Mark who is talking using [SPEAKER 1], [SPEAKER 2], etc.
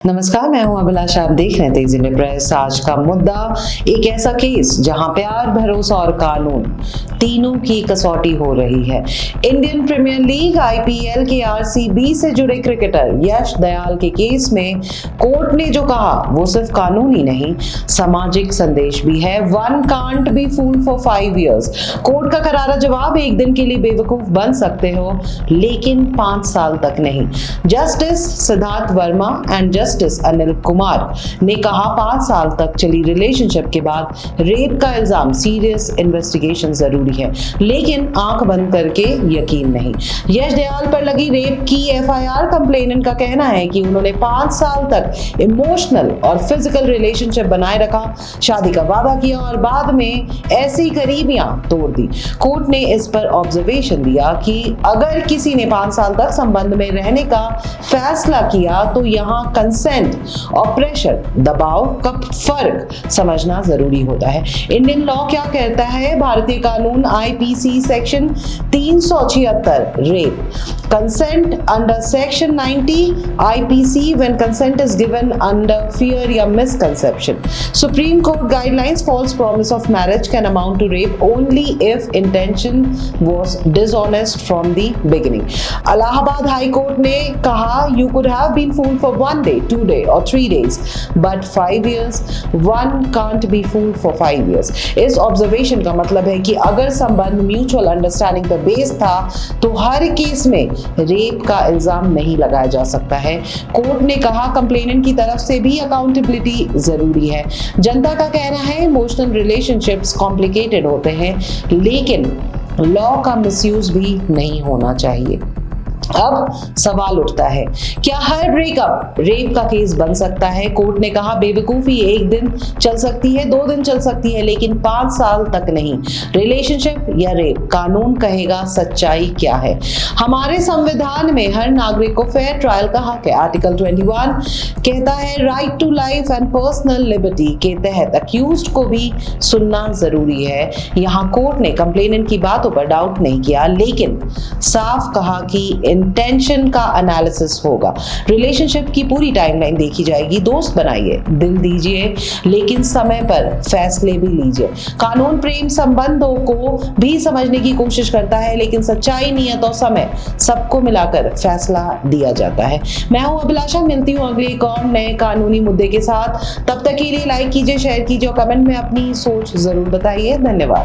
[SPEAKER 1] नमस्कार, मैं हूं अभिलाषा। आप देख रहे हैं तेजी में प्रेस। आज का मुद्दा एक ऐसा केस जहां प्यार, भरोसा और कानून तीनों की कसौटी हो रही है। इंडियन प्रीमियर लीग आईपीएल के आरसीबी से जुड़े क्रिकेटर यश दयाल के केस में कोर्ट ने जो कहा वो सिर्फ कानूनी नहीं, सामाजिक संदेश भी है। One can't be fooled for 5 years। Court का करारा जवाब, एक दिन के लिए बेवकूफ बन सकते हो लेकिन 5 साल तक नहीं। Justice Siddharth Verma and justice Anil Kumar ने कहा 5 साल तक चली रिलेशनशिप के बाद रेप का इल्जाम, सीरियस इन्वेस्टिगेशन जरूरी है लेकिन आंख बंद करके यकीन नहीं। यश दयाल पर लगी रेप की एफआईआर, कंप्लेनेंट का कहना है कि उन्होंने 5 साल तक इमोशनल और फिजिकल रिलेशनशिप बनाए रखा, शादी का वादा किया और बाद में ऐसी करीबियां तोड़ दी। कोर्ट ने इस पर ऑब्जर्वेशन दिया कि अगर किसी ने 5 साल तक संबंध में रहने का फैसला किया तो यहाँ कंसेंट और प्रेशर, दबाव का फर्क समझना जरूरी होता है। इंडियन लॉ क्या कहता है? भारतीय कानून IPC section 376 rape, consent under section 90 IPC when consent is given under fear या misconception. Supreme court guidelines, false promise of marriage can amount to rape only if intention was dishonest from the beginning. Allahabad high court ने कहा you could have been fooled for 1 day, 2 day or 3 days, but 5 years, one can't be fooled for 5 years। इस observation का मतलब है कि अगर संबंध mutual understanding पर बेस था तो हर केस में रेप का इल्जाम नहीं लगाया जा सकता है। कोर्ट ने कहा कंप्लेनेंट की तरफ से भी अकाउंटेबिलिटी जरूरी है। जनता का कहना है इमोशनल रिलेशनशिप्स कॉम्प्लिकेटेड होते हैं लेकिन लॉ का मिसयूज भी नहीं होना चाहिए। अब सवाल उठता है, क्या हर ब्रेकअप रेप का केस बन सकता है? कोर्ट ने कहा बेवकूफी 1 दिन चल सकती है, 2 दिन चल सकती है लेकिन 5 साल तक नहीं। रिलेशनशिप या रेप, कानून कहेगा सच्चाई क्या है। हमारे संविधान में हर नागरिक को फेयर ट्रायल का हक है। आर्टिकल 21 कहता है right to life and personal liberty के तहत अक्यूज्ड को भी सुनना जरूरी है। यहाँ कोर्ट ने कंप्लेनेंट की बातों पर डाउट नहीं किया लेकिन साफ कहा कि इंटेंशन का एनालिसिस होगा। रिलेशनशिप की पूरी टाइमलाइन देखी जाएगी। दोस्त बनाइए, दिल दीजिए लेकिन समय पर फैसले भी लीजिए। कानून प्रेम संबंधों को भी समझने की कोशिश करता है लेकिन सच्चाई, नियत और समय सबको मिलाकर फैसला दिया जाता है। मैं हूं अभिलाषा, मिलती हूं अगले एक और नए कानूनी मुद्दे के साथ। तब तक के लिए लाइक कीजिए, शेयर कीजिए और कमेंट में अपनी सोच जरूर बताइए। धन्यवाद।